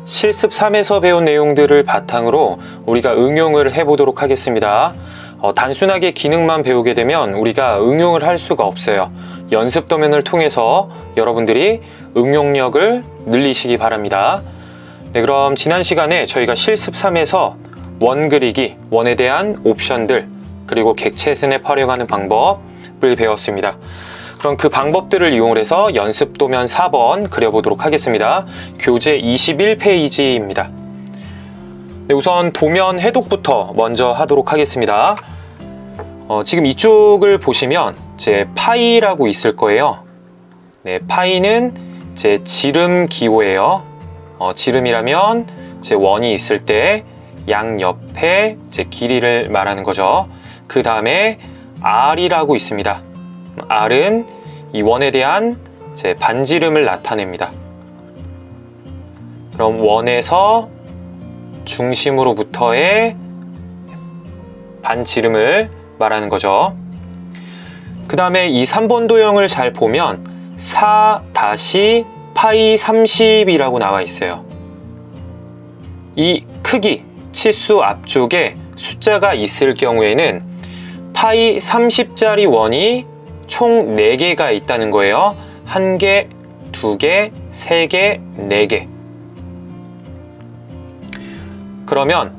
실습 3에서 배운 내용들을 바탕으로 우리가 응용을 해보도록 하겠습니다. 단순하게 기능만 배우게 되면 우리가 응용을 할 수가 없어요. 연습 도면을 통해서 여러분들이 응용력을 늘리시기 바랍니다. 네, 그럼 지난 시간에 저희가 실습 3에서 원 그리기, 원에 대한 옵션들, 그리고 객체 스냅 활용하는 방법을 배웠습니다. 그럼 그 방법들을 이용을 해서 연습 도면 4번 그려보도록 하겠습니다. 교재 21페이지입니다. 네, 우선 도면 해독부터 먼저 하도록 하겠습니다. 지금 이쪽을 보시면 이제 파이라고 있을 거예요. 네, 파이는 제 지름 기호예요. 지름이라면 제 원이 있을 때 양옆에 제 길이를 말하는 거죠. 그 다음에 R이라고 있습니다. R은 이 원에 대한 제 반지름을 나타냅니다. 그럼 원에서 중심으로부터의 반지름을 말하는 거죠. 그 다음에 이 3번 도형을 잘 보면 4-파이 30이라고 나와 있어요. 이 크기, 치수 앞쪽에 숫자가 있을 경우에는 파이 30짜리 원이 총 4개가 있다는 거예요. 1개, 2개, 3개, 4개. 그러면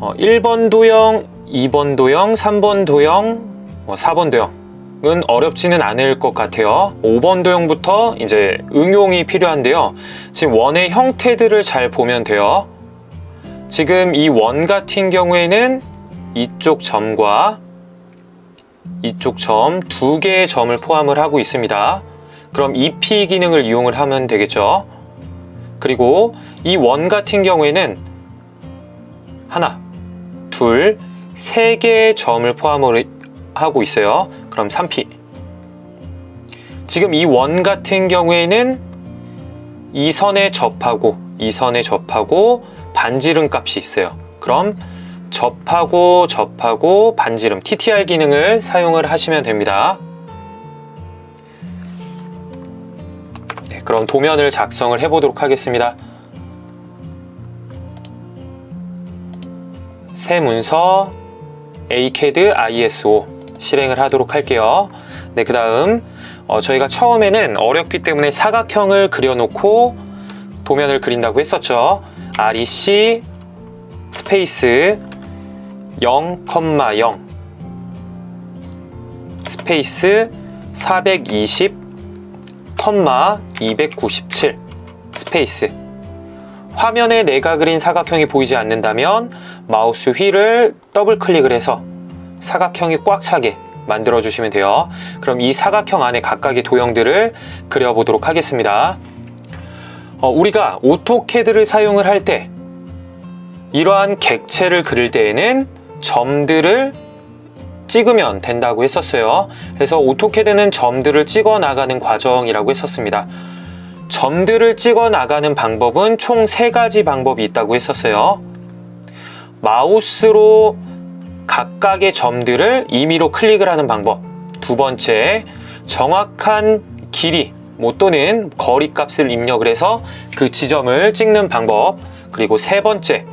1번 도형, 2번 도형, 3번 도형, 4번 도형은 어렵지는 않을 것 같아요. 5번 도형부터 이제 응용이 필요한데요. 지금 원의 형태들을 잘 보면 돼요. 지금 이 원 같은 경우에는 이쪽 점과 이쪽 점 2개의 점을 포함을 하고 있습니다. 그럼 EP 기능을 이용을 하면 되겠죠. 그리고 이 원 같은 경우에는 하나, 둘, 3개의 점을 포함을 하고 있어요. 그럼 3P. 지금 이 원 같은 경우에는 이 선에 접하고 이 선에 접하고 반지름 값이 있어요. 그럼 접하고 반지름 TTR 기능을 사용을 하시면 됩니다. 네, 그럼 도면을 작성을 해보도록 하겠습니다. 새 문서 ACAD ISO 실행을 하도록 할게요. 네, 그 다음 저희가 처음에는 어렵기 때문에 사각형을 그려놓고 도면을 그린다고 했었죠. REC 스페이스 0,0 스페이스 420, 297 스페이스. 화면에 내가 그린 사각형이 보이지 않는다면 마우스 휠을 더블 클릭을 해서 사각형이 꽉 차게 만들어 주시면 돼요. 그럼 이 사각형 안에 각각의 도형들을 그려보도록 하겠습니다. 우리가 오토캐드를 사용을 할 때 이러한 객체를 그릴 때에는 점들을 찍으면 된다고 했었어요. 그래서 오토캐드는 점들을 찍어 나가는 과정이라고 했었습니다. 점들을 찍어 나가는 방법은 총 3가지 방법이 있다고 했었어요. 마우스로 각각의 점들을 임의로 클릭을 하는 방법. 2번째, 정확한 길이 또는 거리 값을 입력을 해서 그 지점을 찍는 방법. 그리고 3번째,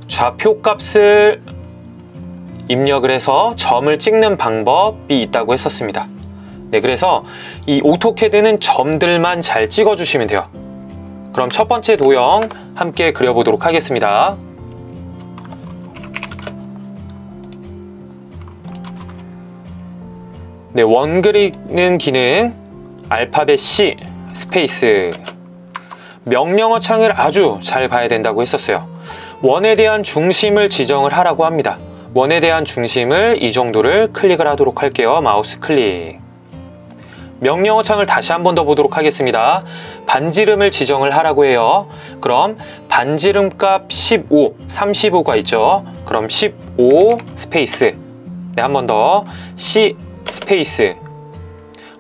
좌표 값을 입력을 해서 점을 찍는 방법이 있다고 했었습니다. 네, 그래서 이 오토캐드는 점들만 잘 찍어 주시면 돼요. 그럼 첫 번째 도형 함께 그려보도록 하겠습니다. 네, 원 그리는 기능 알파벳 C 스페이스. 명령어 창을 아주 잘 봐야 된다고 했었어요. 원에 대한 중심을 지정을 하라고 합니다. 원에 대한 중심을 이 정도를 클릭을 하도록 할게요. 마우스 클릭. 명령어 창을 다시 한 번 더 보도록 하겠습니다. 반지름을 지정을 하라고 해요. 그럼 반지름 값 15, 35가 있죠. 그럼 15 스페이스. 네, 한 번 더 C 스페이스.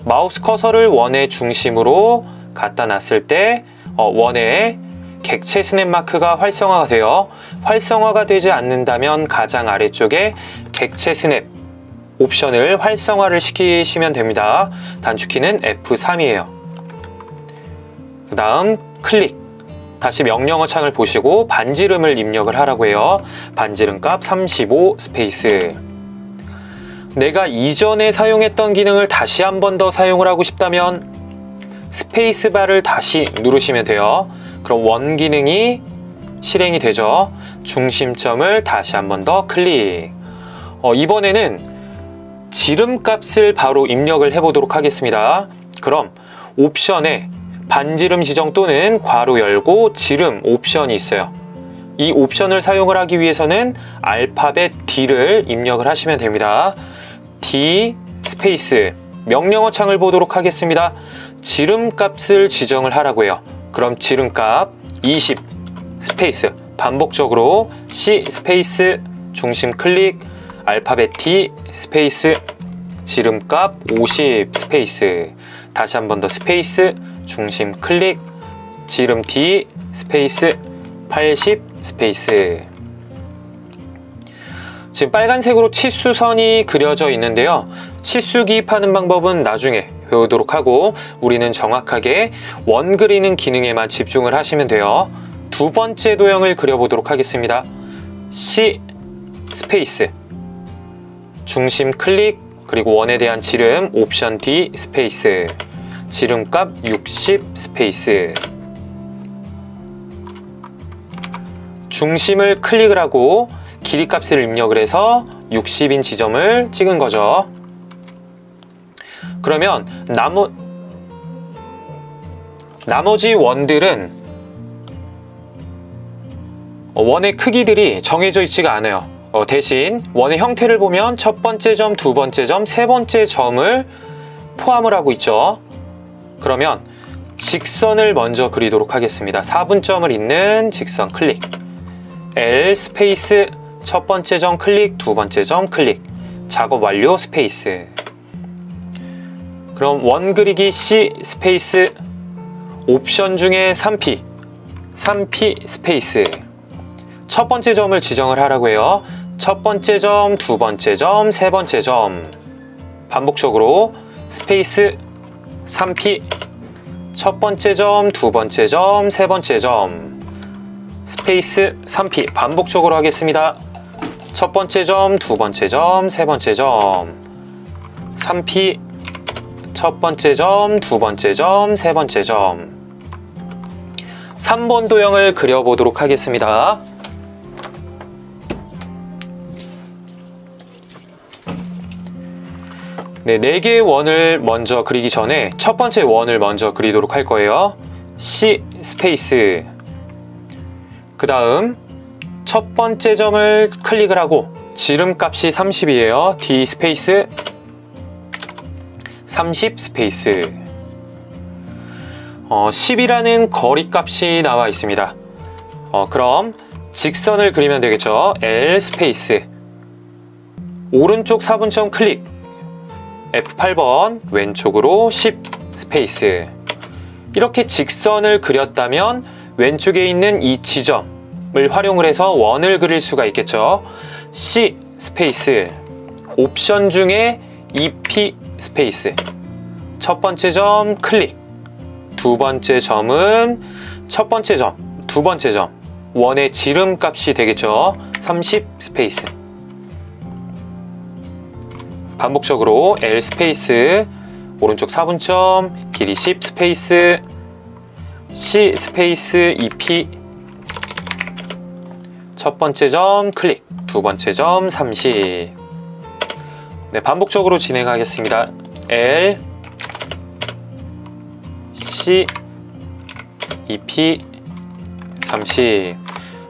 마우스 커서를 원의 중심으로 갖다 놨을 때 원에 객체 스냅 마크가 활성화가 되어 활성화가 되지 않는다면 가장 아래쪽에 객체 스냅 옵션을 활성화를 시키시면 됩니다. 단축키는 F3이에요. 그 다음 클릭. 다시 명령어 창을 보시고 반지름을 입력을 하라고 해요. 반지름 값 35 스페이스. 내가 이전에 사용했던 기능을 다시 한 번 더 사용을 하고 싶다면 스페이스바를 다시 누르시면 돼요. 그럼 원 기능이 실행이 되죠. 중심점을 다시 한 번 더 클릭. 이번에는 지름 값을 바로 입력을 해 보도록 하겠습니다. 그럼 옵션에 반지름 지정 또는 괄호 열고 지름 옵션이 있어요. 이 옵션을 사용을 하기 위해서는 알파벳 D를 입력을 하시면 됩니다. D 스페이스 명령어 창을 보도록 하겠습니다. 지름 값을 지정을 하라고 해요. 그럼 지름 값 20 스페이스 반복적으로 C 스페이스 중심 클릭 알파벳 D 스페이스 지름 값 50 스페이스 다시 한 번 더 스페이스 중심 클릭 지름 D 스페이스 80 스페이스. 지금 빨간색으로 치수선이 그려져 있는데요. 치수 기입하는 방법은 나중에 배우도록 하고 우리는 정확하게 원 그리는 기능에만 집중을 하시면 돼요. 두 번째 도형을 그려보도록 하겠습니다. C 스페이스 중심 클릭 그리고 원에 대한 지름 옵션 D 스페이스 지름값 60 스페이스 중심을 클릭을 하고 길이 값을 입력을 해서 60인 지점을 찍은 거죠. 그러면 나머지 원들은 원의 크기들이 정해져 있지가 않아요. 대신 원의 형태를 보면 첫 번째 점, 두 번째 점, 세 번째 점을 포함을 하고 있죠. 그러면 직선을 먼저 그리도록 하겠습니다. 4분점을 잇는 직선 클릭 L 스페이스 첫 번째 점 클릭, 두 번째 점 클릭 작업 완료 스페이스. 그럼 원 그리기 C 스페이스 옵션 중에 3P 스페이스 첫 번째 점을 지정을 하라고 해요. 첫 번째 점, 두 번째 점, 세 번째 점 반복적으로 스페이스 3P 첫 번째 점, 두 번째 점, 세 번째 점 스페이스 3P 반복적으로 하겠습니다. 첫 번째 점, 두 번째 점, 세 번째 점 3P 첫 번째 점, 두 번째 점, 세 번째 점 3번 도형을 그려보도록 하겠습니다. 네, 4개의 원을 먼저 그리기 전에 첫 번째 원을 먼저 그리도록 할 거예요. C 스페이스 그 다음 첫 번째 점을 클릭을 하고 지름 값이 30이에요. D 스페이스 30 스페이스 10이라는 거리 값이 나와 있습니다. 그럼 직선을 그리면 되겠죠. L 스페이스 오른쪽 4분점 클릭 F8번 왼쪽으로 10 스페이스 이렇게 직선을 그렸다면 왼쪽에 있는 이 지점을 활용을 해서 원을 그릴 수가 있겠죠. C 스페이스 옵션 중에 EP 스페이스 첫 번째 점 클릭 두 번째 점은 첫 번째 점, 두 번째 점 원의 지름 값이 되겠죠. 30 스페이스 반복적으로 L 스페이스 오른쪽 4분점 길이 10 스페이스 C 스페이스 EP 첫 번째 점 클릭 두 번째 점 30 네, 반복적으로 진행하겠습니다. L C EP 30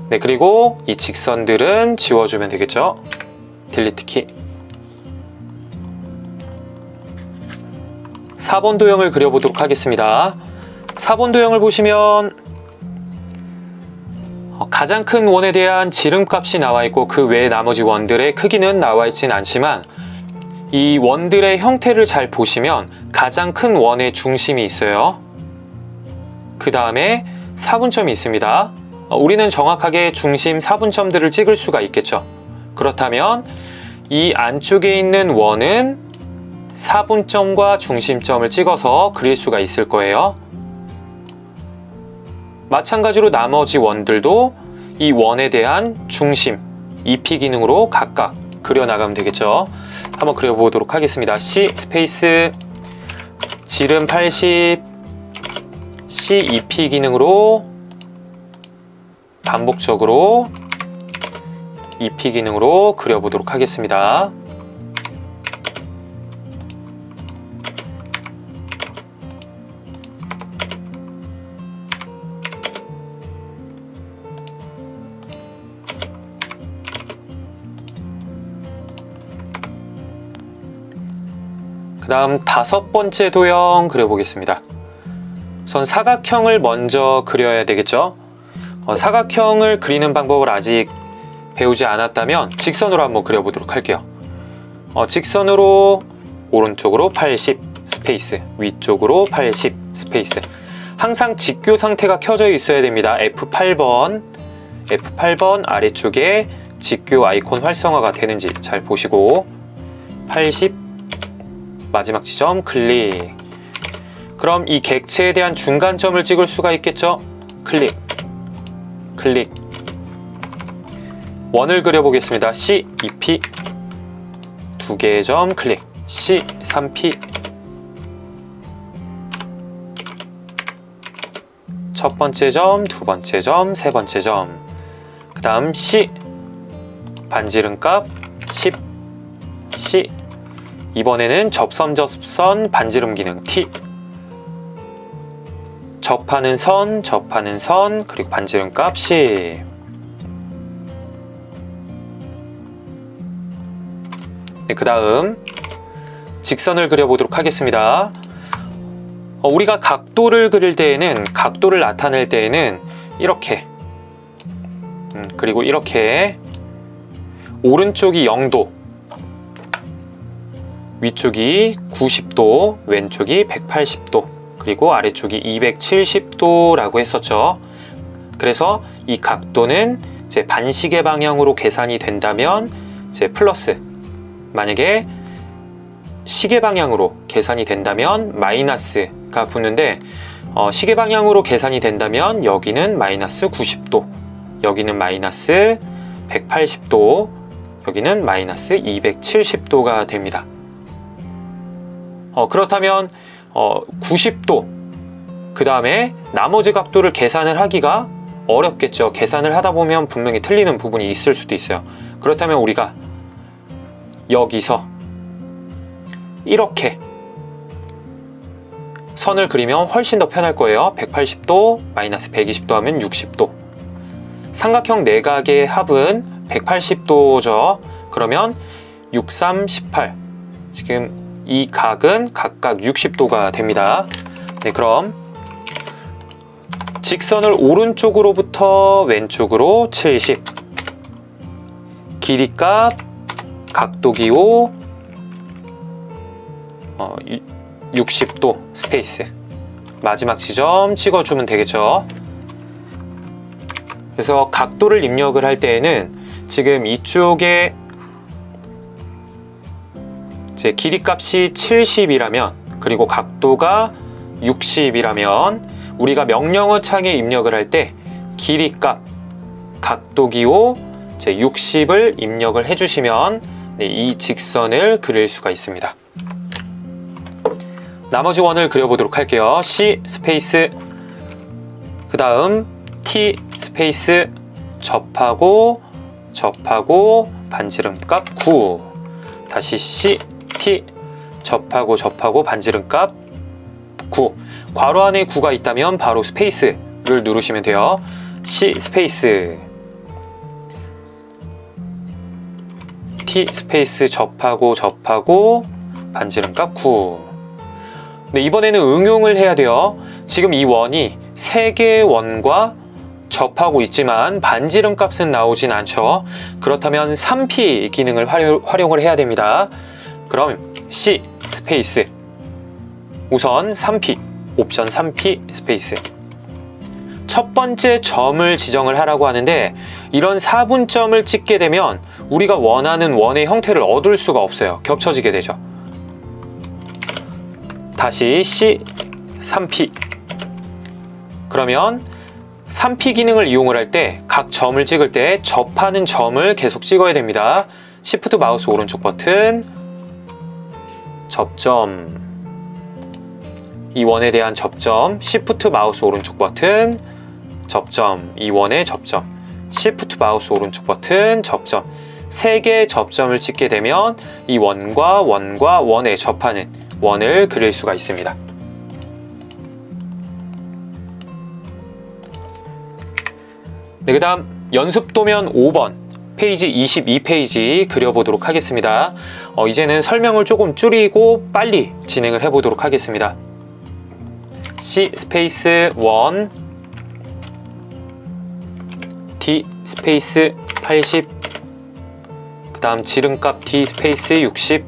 네, 그리고 이 직선들은 지워주면 되겠죠. 딜리트 키 4번 도형을 그려보도록 하겠습니다. 4번 도형을 보시면 가장 큰 원에 대한 지름값이 나와 있고 그 외에 나머지 원들의 크기는 나와 있진 않지만 이 원들의 형태를 잘 보시면 가장 큰 원의 중심이 있어요. 그 다음에 4분점이 있습니다. 우리는 정확하게 중심 4분점들을 찍을 수가 있겠죠. 그렇다면 이 안쪽에 있는 원은 4분점과 중심점을 찍어서 그릴 수가 있을 거예요. 마찬가지로 나머지 원들도 이 원에 대한 중심, EP 기능으로 각각 그려나가면 되겠죠. 한번 그려보도록 하겠습니다. C 스페이스 지름 80 C EP 기능으로 반복적으로 EP 기능으로 그려보도록 하겠습니다. 그 다음 5번째 도형 그려보겠습니다. 우선 사각형을 먼저 그려야 되겠죠. 사각형을 그리는 방법을 아직 배우지 않았다면 직선으로 한번 그려보도록 할게요. 직선으로 오른쪽으로 80 스페이스, 위쪽으로 80 스페이스. 항상 직교 상태가 켜져 있어야 됩니다. F8번 아래쪽에 직교 아이콘 활성화가 되는지 잘 보시고 80 마지막 지점 클릭. 그럼 이 객체에 대한 중간점을 찍을 수가 있겠죠? 클릭, 클릭. 원을 그려보겠습니다. C, 2P 2개의 점 클릭. C, 3P 첫 번째 점, 두 번째 점, 세 번째 점. 그 다음 C 반지름값 10 C. 이번에는 접선 반지름 기능 T. 접하는 선, 그리고 반지름값 10. 네, 그 다음 직선을 그려보도록 하겠습니다. 우리가 각도를 그릴 때에는, 각도를 나타낼 때에는 이렇게 그리고 이렇게 오른쪽이 0도, 위쪽이 90도, 왼쪽이 180도, 그리고 아래쪽이 270도라고 했었죠. 그래서 이 각도는 이제 반시계 방향으로 계산이 된다면 이제 플러스, 만약에 시계 방향으로 계산이 된다면 마이너스가 붙는데, 시계 방향으로 계산이 된다면 여기는 마이너스 90도, 여기는 마이너스 180도, 여기는 마이너스 270도가 됩니다. 그렇다면 90도, 그 다음에 나머지 각도를 계산을 하기가 어렵겠죠. 계산을 하다 보면 분명히 틀리는 부분이 있을 수도 있어요. 그렇다면 우리가 여기서 이렇게 선을 그리면 훨씬 더 편할 거예요. 180도 마이너스 120도 하면 60도. 삼각형 내각의 합은 180도죠. 그러면 6, 3, 18. 지금 이 각은 각각 60도가 됩니다. 네, 그럼 직선을 오른쪽으로부터 왼쪽으로 70, 길이값, 각도기호 60도 스페이스, 마지막 지점 찍어주면 되겠죠. 그래서 각도를 입력을 할 때에는 지금 이쪽에 제 길이값이 70이라면 그리고 각도가 60이라면 우리가 명령어 창에 입력을 할 때 길이값, 각도기호 제 60을 입력을 해주시면 네, 이 직선을 그릴 수가 있습니다. 나머지 원을 그려보도록 할게요. C 스페이스, 그 다음 T 스페이스, 접하고 반지름값 9, 다시 C, T, 접하고 반지름값 9. 괄호 안에 9가 있다면 바로 스페이스를 누르시면 돼요. C 스페이스, T 스페이스, 접하고 반지름값 9. 네, 이번에는 응용을 해야 돼요. 지금 이 원이 3개의 원과 접하고 있지만 반지름 값은 나오진 않죠. 그렇다면 3P 기능을 활용을 해야 됩니다. 그럼 C 스페이스, 우선 3P, 옵션 3P 스페이스. 첫 번째 점을 지정을 하라고 하는데 이런 4분점을 찍게 되면 우리가 원하는 원의 형태를 얻을 수가 없어요. 겹쳐지게 되죠. 다시 C 3P. 그러면 3P 기능을 이용을 할 때 각 점을 찍을 때 접하는 점을 계속 찍어야 됩니다. Shift 마우스 오른쪽 버튼, 접점, 이 원에 대한 접점, Shift 마우스 오른쪽 버튼, 접점, 이 원의 접점, Shift 마우스 오른쪽 버튼, 접점. 3개의 접점을 찍게 되면 이 원과 원에 접하는 원을 그릴 수가 있습니다. 네, 그 다음 연습도면 5번 페이지 22페이지 그려보도록 하겠습니다. 이제는 설명을 조금 줄이고 빨리 진행을 해보도록 하겠습니다. C 스페이스 1, D 스페이스 80, 그 다음 지름값 D 스페이스 60,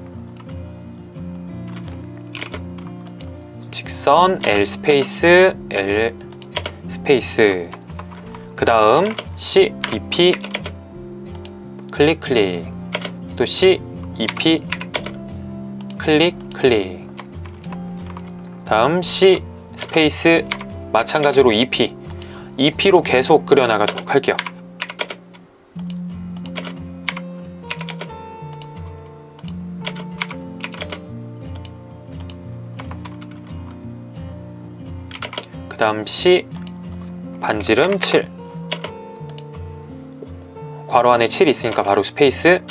직선 L 스페이스 L 스페이스, 그 다음 C, EP, 클릭, 또 C, EP, 클릭, 다음 C, 스페이스, 마찬가지로 EP로 계속 그려나가도록 할게요. 그 다음 C, 반지름 7, 괄호 안에 7이 있으니까 바로 스페이스,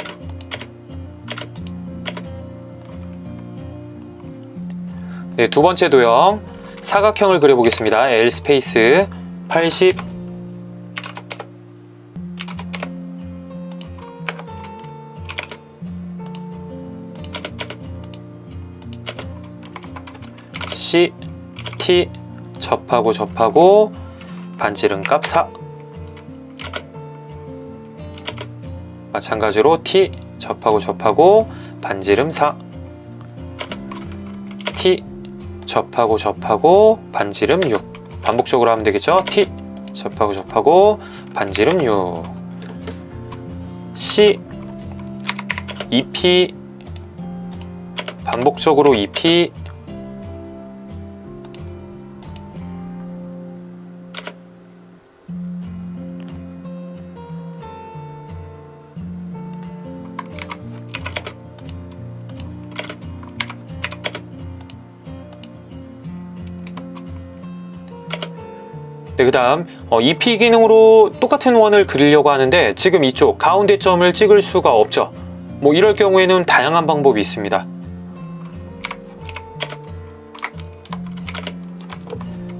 네, 두 번째 도형 사각형을 그려보겠습니다. L 스페이스 80, C, T, 접하고 반지름값 4, 마찬가지로 T, 접하고 반지름 4, T, 접하고 반지름 6, 반복적으로 하면 되겠죠. T, 접하고 반지름 6, C, EP, 반복적으로 EP, 네, 그 다음 EP 기능으로 똑같은 원을 그리려고 하는데 지금 이쪽 가운데 점을 찍을 수가 없죠. 뭐 이럴 경우에는 다양한 방법이 있습니다.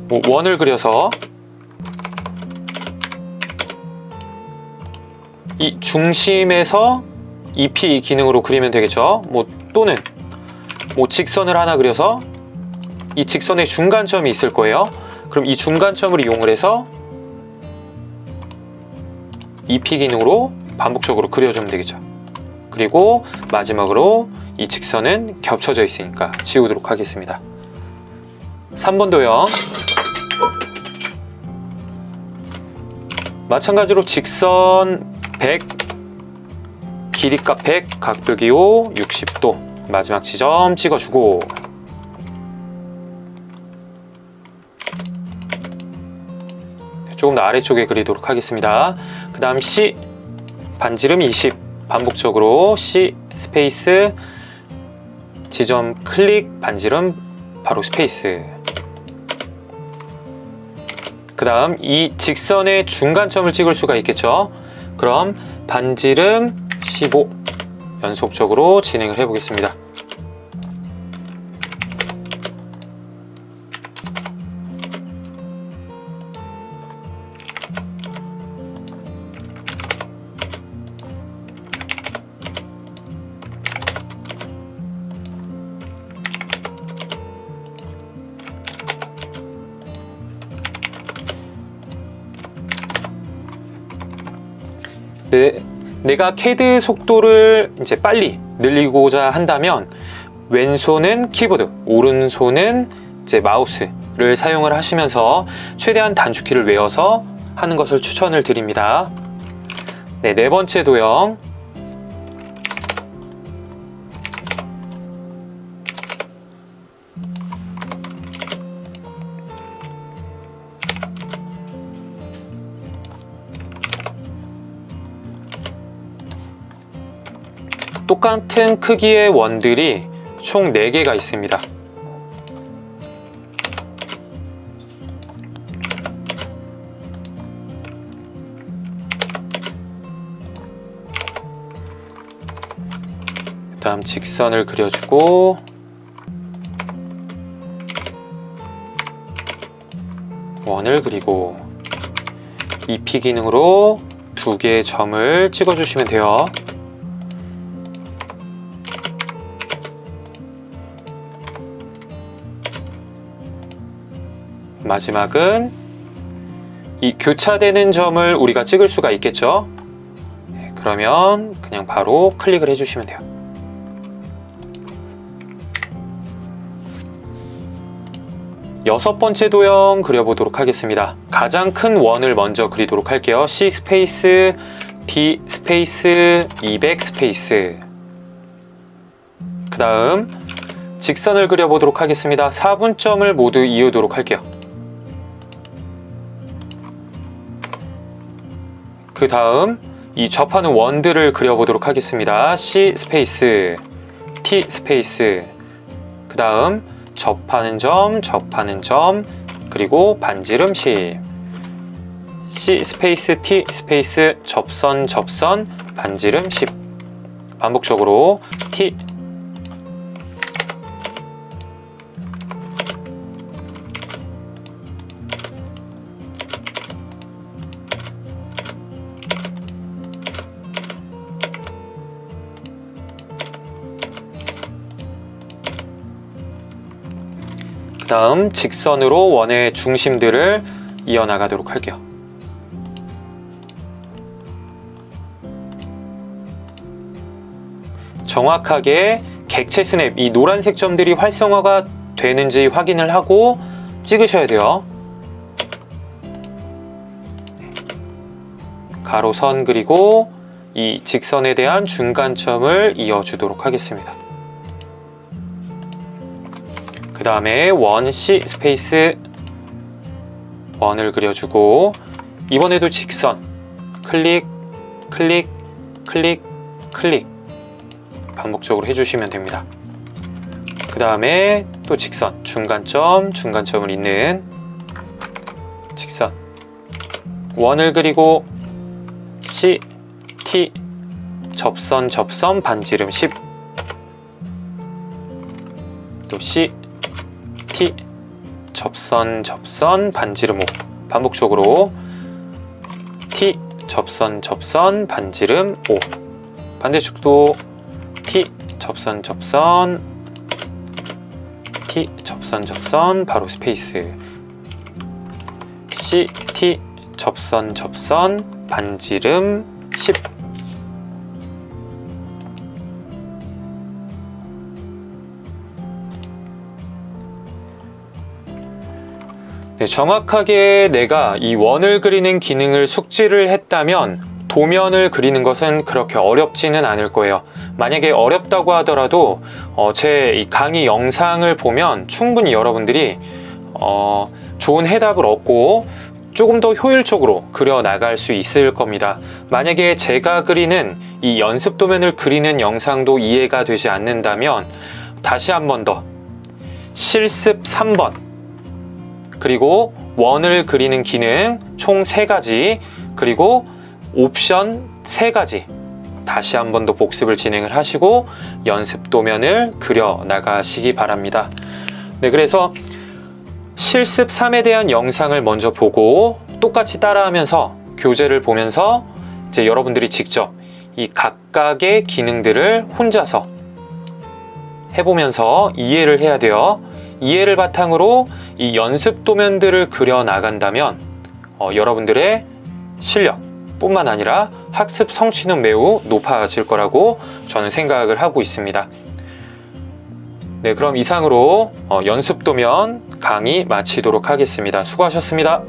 뭐 원을 그려서 이 중심에서 EP 기능으로 그리면 되겠죠. 뭐 또는 뭐 직선을 하나 그려서 이 직선의 중간점이 있을 거예요. 그럼 이 중간점을 이용을 해서 EP 기능으로 반복적으로 그려주면 되겠죠. 그리고 마지막으로 이 직선은 겹쳐져 있으니까 지우도록 하겠습니다. 3번 도형 마찬가지로 직선 100, 길이값 100, 각도 기호 60도, 마지막 지점 찍어주고, 조금 더 아래쪽에 그리도록 하겠습니다. 그 다음 C, 반지름 20, 반복적으로 C, 스페이스, 지점 클릭, 반지름, 바로 스페이스. 그 다음 이 직선의 중간점을 찍을 수가 있겠죠. 그럼 반지름 15, 연속적으로 진행을 해 보겠습니다. 내가 CAD 속도를 이제 빨리 늘리고자 한다면 왼손은 키보드, 오른손은 이제 마우스를 사용을 하시면서 최대한 단축키를 외워서 하는 것을 추천을 드립니다. 네, 네 번째 도형 똑같은 크기의 원들이 총 4개가 있습니다. 그 다음 직선을 그려주고 원을 그리고 EP 기능으로 2개의 점을 찍어주시면 돼요. 마지막은 이 교차되는 점을 우리가 찍을 수가 있겠죠. 네, 그러면 그냥 바로 클릭을 해주시면 돼요. 여섯 번째 도형 그려보도록 하겠습니다. 가장 큰 원을 먼저 그리도록 할게요. C 스페이스, D 스페이스, 200 스페이스. 그 다음 직선을 그려보도록 하겠습니다. 4분점을 모두 이으도록 할게요. 그 다음 이 접하는 원들을 그려보도록 하겠습니다. C 스페이스, T 스페이스. 그 다음 접하는 점, 그리고 반지름 10. C 스페이스, T 스페이스, 접선, 반지름 10. 반복적으로 T. 다음 직선으로 원의 중심들을 이어나가도록 할게요. 정확하게 객체 스냅, 이 노란색 점들이 활성화가 되는지 확인을 하고 찍으셔야 돼요. 가로선 그리고 이 직선에 대한 중간점을 이어주도록 하겠습니다. 그 다음에 원 C 스페이스 원을 그려주고 이번에도 직선 클릭 클릭 클릭 클릭 반복적으로 해주시면 됩니다. 그 다음에 또 직선 중간점을 잇는 직선 원을 그리고 C T 접선 반지름 10 또 C T 접선 반지름 5 반복적으로 T 접선 반지름 5 반대쪽도 T 접선 T 접선 바로 스페이스 C T 접선 반지름 10 네, 정확하게 내가 이 원을 그리는 기능을 숙지를 했다면 도면을 그리는 것은 그렇게 어렵지는 않을 거예요. 만약에 어렵다고 하더라도 제 이 강의 영상을 보면 충분히 여러분들이 좋은 해답을 얻고 조금 더 효율적으로 그려 나갈 수 있을 겁니다. 만약에 제가 그리는 이 연습 도면을 그리는 영상도 이해가 되지 않는다면 다시 한 번 더 실습 3번 그리고 원을 그리는 기능 총 3가지 그리고 옵션 3가지 다시 한 번 더 복습을 진행을 하시고 연습 도면을 그려 나가시기 바랍니다. 네, 그래서 실습 3에 대한 영상을 먼저 보고 똑같이 따라하면서 교재를 보면서 이제 여러분들이 직접 이 각각의 기능들을 혼자서 해보면서 이해를 해야 돼요. 이해를 바탕으로 이 연습 도면들을 그려 나간다면 여러분들의 실력 뿐만 아니라 학습 성취는 매우 높아질 거라고 저는 생각을 하고 있습니다. 네, 그럼 이상으로 연습 도면 강의 마치도록 하겠습니다. 수고하셨습니다.